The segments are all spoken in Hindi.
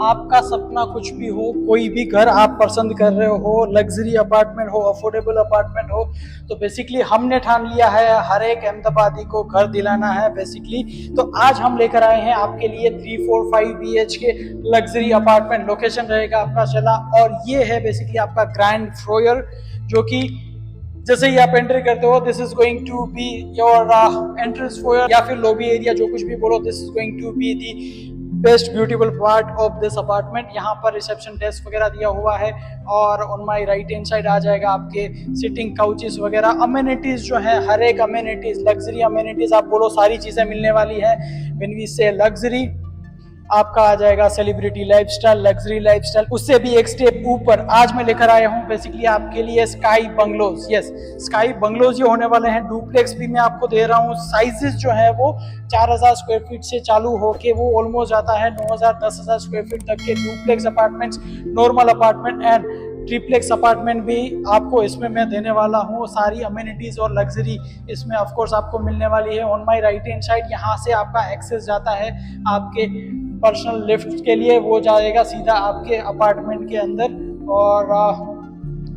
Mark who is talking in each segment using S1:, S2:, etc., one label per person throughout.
S1: आपका सपना कुछ भी हो, कोई भी घर आप पसंद कर रहे हो, लग्जरी अपार्टमेंट हो, अफोर्डेबल अपार्टमेंट हो, तो बेसिकली हमने ठान लिया है हर एक अहमदाबादी को घर दिलाना है बेसिकली। तो आज हम लेकर आए हैं आपके लिए 3-4-5 BHK लग्जरी अपार्टमेंट। लोकेशन रहेगा आपका चला, और ये है बेसिकली आपका ग्रैंड फ्लोयर, जो कि जैसे ही आप एंट्री करते हो, this is going to be your entrance foyer या फिर लॉबी एरिया, जो कुछ भी बोलो, this is going to be the best beautiful part of this apartment. यहाँ पर रिसेप्शन डेस्क वगैरह दिया हुआ है, और on my right hand side आ जाएगा आपके सिटिंग काउचेस वगैरह। अमेनिटीज जो है, हर एक अमेनिटीज, लग्जरी अमेनिटीज आप बोलो, सारी चीजें मिलने वाली है। व्हेन वी से लग्जरी, आपका आ जाएगा सेलिब्रिटी लाइफस्टाइल, लग्जरी लाइफस्टाइल। उससे भी एक स्टेप ऊपर आज मैं लेकर आया हूँ बेसिकली आपके लिए sky bungalows. Yes, sky bungalows ये होने वाले हैं। डुप्लेक्स भी मैं आपको दे रहा हूँ। साइजेस जो है वो 4000 स्क्वायर फीट से चालू होके वो ऑलमोस्ट जाता है 9000-10,000 स्क्वायर फीट तक के duplex apartments, normal apartment and triplex apartment भी आपको इसमें मैं देने वाला हूँ। सारी अमेनिटीज और लग्जरी इसमें ऑफ कोर्स आपको मिलने वाली है। On my right hand side यहाँ से आपका एक्सेस जाता है आपके पर्सनल लिफ्ट के लिए, वो जाएगा सीधा आपके अपार्टमेंट के अंदर। और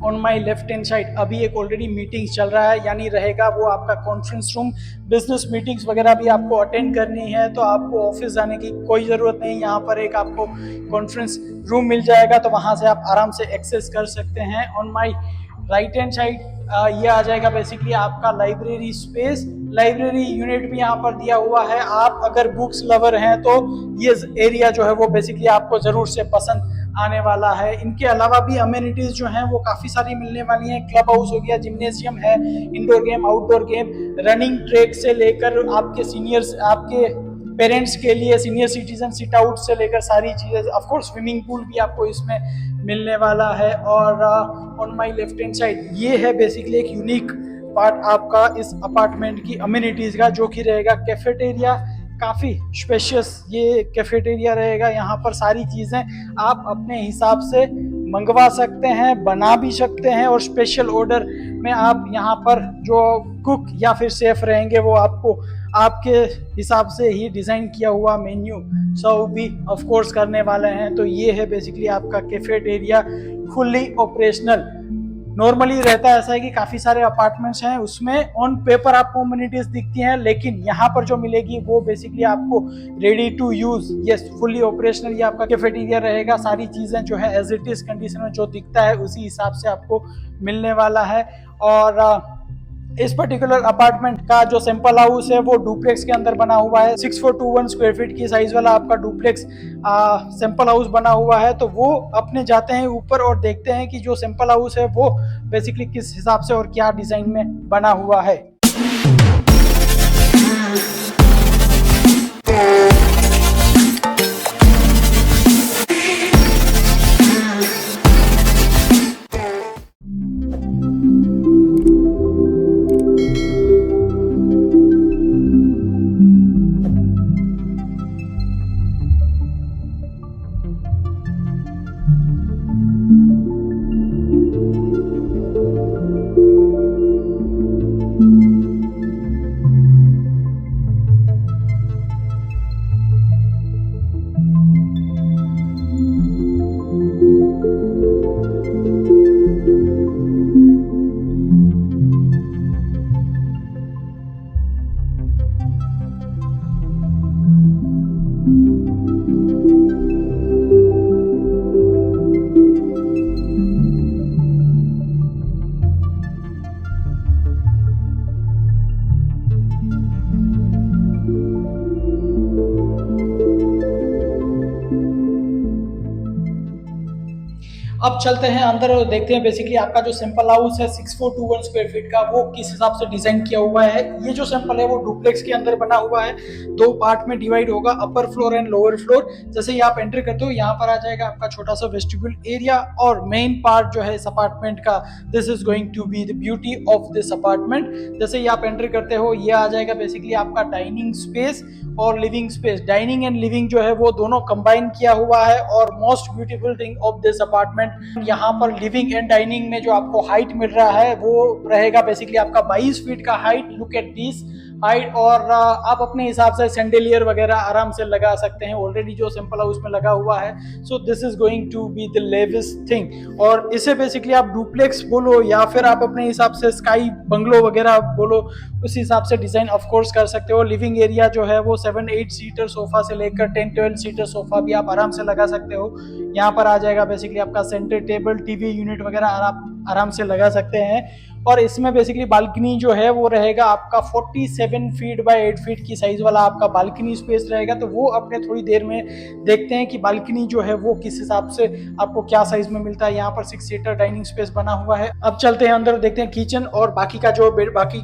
S1: on my left hand side अभी एक ऑलरेडी मीटिंग्स चल रहा है, यानी रहेगा वो आपका कॉन्फ्रेंस रूम। बिजनेस मीटिंग्स वगैरह भी आपको अटेंड करनी है तो आपको ऑफिस जाने की कोई ज़रूरत नहीं। यहाँ पर एक आपको कॉन्फ्रेंस रूम मिल जाएगा, तो वहाँ से आप आराम से एक्सेस कर सकते हैं। On my right hand side ये आ जाएगा बेसिकली आपका लाइब्रेरी स्पेस। लाइब्रेरी यूनिट भी यहाँ पर दिया हुआ है। आप अगर बुक्स लवर हैं तो ये एरिया जो है वो बेसिकली आपको ज़रूर से पसंद आने वाला है। इनके अलावा भी अमेनिटीज जो हैं वो काफ़ी सारी मिलने वाली हैं। क्लब हाउस हो गया, जिम्नेशियम है, indoor game, outdoor game, running track से लेकर आपके सीनियर्स, आपके पेरेंट्स के लिए सीनियर सिटीजन सिट आउट से लेकर सारी चीज़ें, ऑफ कोर्स स्विमिंग पूल भी आपको इसमें मिलने वाला है। और on my left hand side ये है बेसिकली एक यूनिक पार्ट आपका इस अपार्टमेंट की अमेनिटीज का, जो कि रहेगा कैफेटेरिया। काफ़ी स्पेशियस ये कैफेटेरिया रहेगा। यहाँ पर सारी चीज़ें आप अपने हिसाब से मंगवा सकते हैं, बना भी सकते हैं, और स्पेशल ऑर्डर में आप यहाँ पर जो कुक या फिर शेफ रहेंगे वो आपको आपके हिसाब से ही डिज़ाइन किया हुआ मेन्यू सर्व भी ऑफ कोर्स करने वाले हैं। तो ये है बेसिकली आपका कैफेटेरिया, फुल्ली ऑपरेशनल। नॉर्मली रहता है ऐसा है कि काफ़ी सारे अपार्टमेंट्स हैं, उसमें ऑन पेपर आपको अमेनिटीज दिखती हैं, लेकिन यहाँ पर जो मिलेगी वो बेसिकली आपको ready to use, yes fully operational ये आपका कैफेटेरिया रहेगा। सारी चीज़ें जो है एज इट इज कंडीशन में जो दिखता है उसी हिसाब से आपको मिलने वाला है। और इस पर्टिकुलर अपार्टमेंट का जो सैंपल हाउस है वो डुप्लेक्स के अंदर बना हुआ है। 6421 स्क्वायर फीट की साइज वाला आपका डुप्लेक्स सैंपल हाउस बना हुआ है। तो वो अपने जाते हैं ऊपर और देखते हैं कि जो सैंपल हाउस है वो बेसिकली किस हिसाब से और क्या डिजाइन में बना हुआ है। अब चलते हैं अंदर और देखते हैं बेसिकली आपका जो सैंपल हाउस है 6421 स्क्वायर फीट का वो किस हिसाब से डिजाइन किया हुआ है। ये जो सैंपल है वो डुप्लेक्स के अंदर बना हुआ है, 2 पार्ट में डिवाइड होगा, upper floor and lower floor. जैसे ही आप एंटर करते हो यहाँ पर आ जाएगा आपका छोटा सा वेस्टिब्यूल एरिया, और मेन पार्ट जो है इस अपार्टमेंट का, this is going to be the beauty of this apartment. जैसे ही आप एंटर करते हो ये आ जाएगा बेसिकली आपका डाइनिंग स्पेस और living space. Dining and living जो है वो दोनों कंबाइन किया हुआ है, और most beautiful thing of this apartment, यहाँ पर लिविंग एंड डाइनिंग में जो आपको हाइट मिल रहा है वो रहेगा बेसिकली आपका 22 फीट का height. Look at this, height, और आप अपने हिसाब से सैंडलियर वगैरह आराम से लगा सकते हैं, ऑलरेडी जो सिंपल हाउस में लगा हुआ है। So this is going to be the latest thing. और इसे बेसिकली आप डुप्लेक्स बोलो या फिर आप अपने हिसाब से स्काई बंगलो वगैरह बोलो, उस हिसाब से डिजाइन ऑफ कोर्स कर सकते हो। लिविंग एरिया जो है वो 7-8 सीटर सोफा से लेकर 10-12 सीटर सोफा भी आप आराम से लगा सकते हो। यहाँ पर आ जाएगा बेसिकली आपका सेंटर टेबल, टीवी यूनिट वगैरह आराम से लगा सकते हैं। और इसमें बेसिकली बालकनी जो है वो रहेगा आपका 47 फीट बाय 8 फीट की साइज वाला आपका बालकनी स्पेस रहेगा। तो वो अपने थोड़ी देर में देखते हैं कि बालकनी जो है वो किस हिसाब से आपको क्या साइज में मिलता है। यहाँ पर 6 सीटर डाइनिंग स्पेस बना हुआ है। अब चलते हैं अंदर, देखते हैं किचन और बाकी के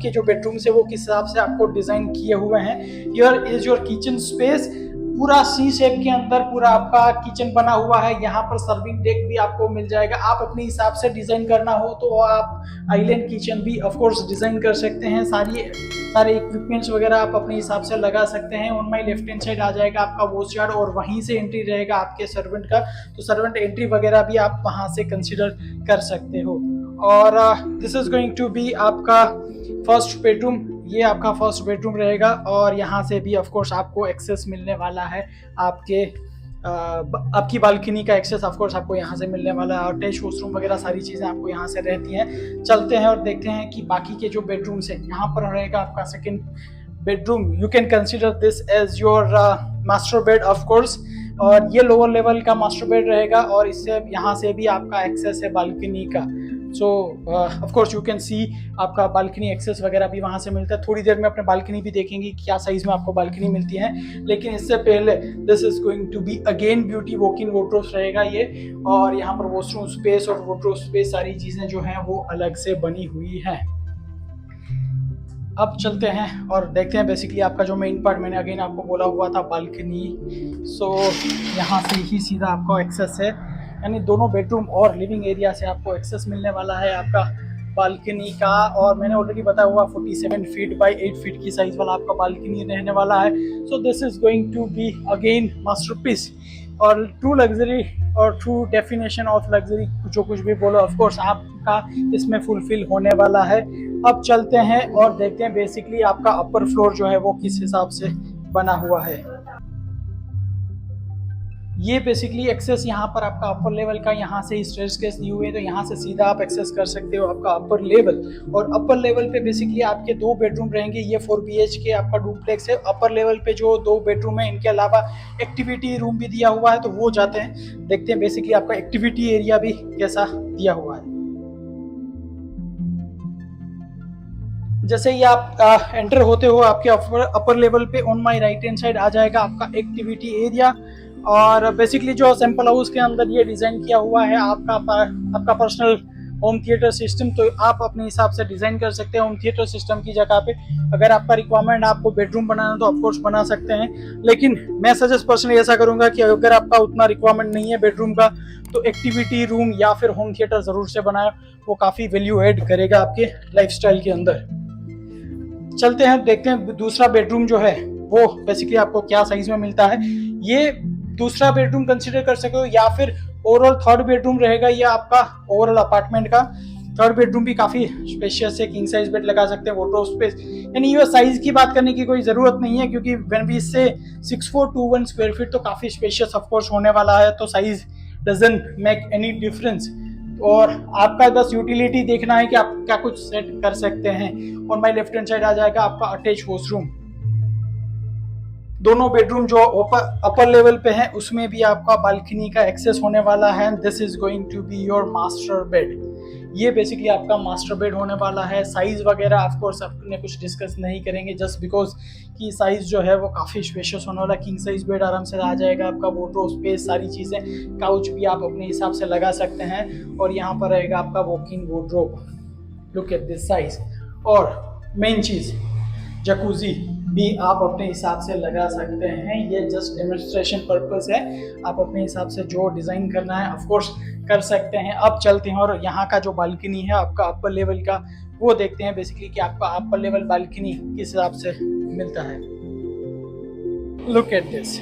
S1: जो बेडरूम्स है वो किस हिसाब से आपको डिजाइन किए हुए हैं। Here is your kitchen space, पूरा सी शेप के अंदर पूरा आपका किचन बना हुआ है। यहाँ पर सर्विंग डेक भी आपको मिल जाएगा। आप अपने हिसाब से डिजाइन करना हो तो आप आइलैंड किचन भी ऑफ कोर्स डिजाइन कर सकते हैं। सारे इक्विपमेंट्स वगैरह आप अपने हिसाब से लगा सकते हैं। On my left hand side आ जाएगा आपका वॉश यार्ड और वहीं से एंट्री रहेगा आपके सर्वेंट का, तो सर्वेंट एंट्री वगैरह भी आप वहां से कंसिडर कर सकते हो। और this is going to be आपका फर्स्ट बेडरूम। ये आपका फर्स्ट बेडरूम रहेगा और यहाँ से भी ऑफ कोर्स आपको एक्सेस मिलने वाला है। आपकी बालकनी का एक्सेस ऑफ कोर्स आपको यहाँ से मिलने वाला है। अटैच वॉशरूम वगैरह सारी चीज़ें आपको यहाँ से रहती हैं। चलते हैं और देखते हैं कि बाकी के जो बेडरूम्स हैं। यहाँ पर रहेगा आपका second bedroom. You can consider this as your master bed of course, और ये लोअर लेवल का मास्टर बेड रहेगा और इससे यहाँ से भी आपका एक्सेस है बालकनी का। सो of course you can see आपका बालकनी एक्सेस वगैरह भी वहाँ से मिलता है। थोड़ी देर में अपने बालकनी भी देखेंगे क्या साइज में आपको बालकनी मिलती है, लेकिन इससे पहले this is going to be again beauty walk in wardrobe रहेगा ये। और यहाँ पर वॉशरूम स्पेस और वॉर्डरोब स्पेस सारी चीज़ें जो हैं वो अलग से बनी हुई हैं। अब चलते हैं और देखते हैं बेसिकली आपका जो मेन पार्ट मैंने अगेन आपको बोला हुआ था बालकनी। सो यहाँ से ही सीधा आपको एक्सेस है, यानी दोनों बेडरूम और लिविंग एरिया से आपको एक्सेस मिलने वाला है आपका बालकनी का। और मैंने ऑलरेडी बताया हुआ 47 फीट बाय 8 फीट की साइज वाला आपका बालकनी रहने वाला है। So this is going to be again masterpiece और ट्रू लग्जरी और ट्रू डेफिनेशन ऑफ लग्जरी, जो कुछ भी बोलो ऑफ कोर्स आपका इसमें फुलफिल होने वाला है। अब चलते हैं और देखते हैं बेसिकली आपका अपर फ्लोर जो है वो किस हिसाब से बना हुआ है। ये बेसिकली एक्सेस यहाँ पर आपका अपर लेवल का, यहाँ से स्टेयरकेस दी हुई है तो यहाँ से सीधा आप एक्सेस कर सकते हो आपका अपर लेवल। और अपर लेवल पे बेसिकली आपके 2 बेडरूम रहेंगे। ये 4 BHK आपका डुप्लेक्स है। अपर लेवल पे जो 2 बेडरूम है इनके अलावा एक्टिविटी रूम भी दिया हुआ है, तो वो जाते हैं देखते हैं बेसिकली आपका एक्टिविटी एरिया भी कैसा दिया हुआ है। जैसे ही आप एंटर होते हो आपके अपर लेवल पे on my right hand side आ जाएगा आपका एक्टिविटी एरिया। और बेसिकली जो सिंपल हाउस के अंदर ये डिज़ाइन किया हुआ है आपका पर्सनल होम थिएटर सिस्टम, तो आप अपने हिसाब से डिज़ाइन कर सकते हैं होम थिएटर सिस्टम की जगह पे। अगर आपका रिक्वायरमेंट आपको बेडरूम बनाना तो ऑफकोर्स बना सकते हैं, लेकिन मैं सजेस्ट पर्सनली ऐसा करूंगा कि अगर आपका उतना रिक्वायरमेंट नहीं है बेडरूम का तो एक्टिविटी रूम या फिर होम थिएटर ज़रूर से बनाए, वो काफ़ी वैल्यू ऐड करेगा आपके लाइफस्टाइल के अंदर। चलते हैं देखते हैं दूसरा बेडरूम जो है वो बेसिकली आपको क्या साइज में मिलता है। ये दूसरा बेडरूम कंसीडर कर सकते हो या फिर ओवरऑल थर्ड बेडरूम रहेगा ये आपका ओवरऑल अपार्टमेंट का। थर्ड बेडरूम भी काफी स्पेशियस है, किंग साइज बेड लगा सकते हैं, वार्डरोब स्पेस। यानी ये साइज की बात करने की कोई जरूरत नहीं है क्योंकि व्हेन वी से 6421 स्क्वायर फीट तो काफी स्पेशियस ऑफ कोर्स होने वाला है, तो size doesn't make any difference. और आपका बस यूटिलिटी देखना है कि आप क्या कुछ सेट कर सकते हैं। On my left hand side आ जाएगा आपका अटैच वॉशरूम। दोनों बेडरूम जो अपर लेवल पे है उसमें भी आपका बालकनी का एक्सेस होने वाला है। This is going to be your master bed. ये बेसिकली आपका मास्टर बेड होने वाला है। साइज वगैरह ऑफ कोर्स अपने कुछ डिस्कस नहीं करेंगे जस्ट बिकॉज कि साइज जो है वो काफ़ी स्पेशियस होने वाला। किंग साइज बेड आराम से आ जाएगा आपका, वार्डरोब स्पेस सारी चीज़ें, काउच भी आप अपने हिसाब से लगा सकते हैं। और यहाँ पर रहेगा आपका walk in wardrobe. Look at this size. और मेन चीज़ जकूजी भी आप अपने हिसाब से लगा सकते हैं। ये जस्ट डेमोन्स्ट्रेशन पर्पस है, आप अपने हिसाब से जो डिज़ाइन करना है ऑफ कोर्स कर सकते हैं। अब चलते हैं और यहाँ का जो बालकनी है आपका अपर लेवल का वो देखते हैं बेसिकली कि आपका अपर लेवल बालकनी किस हिसाब से मिलता है। Look at this.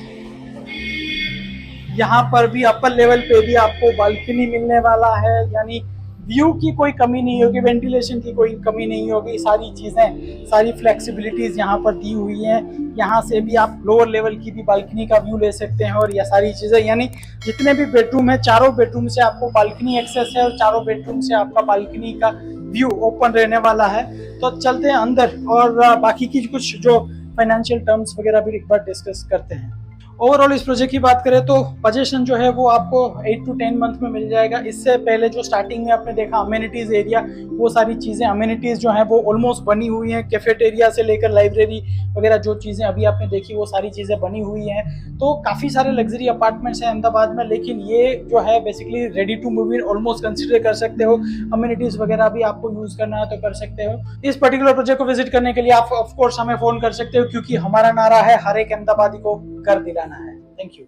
S1: यहाँ पर भी अपर लेवल पे भी आपको बालकनी मिलने वाला है, यानी व्यू की कोई कमी नहीं होगी, वेंटिलेशन की कोई कमी नहीं होगी, सारी चीज़ें, सारी फ्लेक्सिबिलिटीज़ यहाँ पर दी हुई हैं। यहाँ से भी आप लोअर लेवल की भी बालकनी का व्यू ले सकते हैं और यह सारी चीज़ें, यानी जितने भी बेडरूम है, चारों बेडरूम से आपको बालकनी एक्सेस है और चारों बेडरूम से आपका बालकनी का व्यू ओपन रहने वाला है। तो चलते हैं अंदर और बाकी की कुछ जो फाइनेंशियल टर्म्स वगैरह भी एक बार डिस्कस करते हैं। ओवरऑल इस प्रोजेक्ट की बात करें तो पोजीशन जो है वो आपको 8 to 10 मंथ में मिल जाएगा। इससे पहले जो स्टार्टिंग में आपने देखा अमेनिटीज एरिया, वो सारी चीज़ें अमेनिटीज जो है वो ऑलमोस्ट बनी हुई हैं, कैफेटेरिया से लेकर लाइब्रेरी वगैरह जो चीज़ें अभी आपने देखी वो सारी चीज़ें बनी हुई हैं। तो काफ़ी सारे लग्जरी अपार्टमेंट्स हैं अहमदाबाद में, लेकिन ये जो है basically ready to move in almost consider कर सकते हो। अमेनिटीज वगैरह भी आपको यूज़ करना है तो कर सकते हो। इस पर्टिकुलर प्रोजेक्ट को विजिट करने के लिए आप ऑफकोर्स हमें फ़ोन कर सकते हो, क्योंकि हमारा नारा है हर एक अहमदाबादी को घर दिलाना है। Thank you.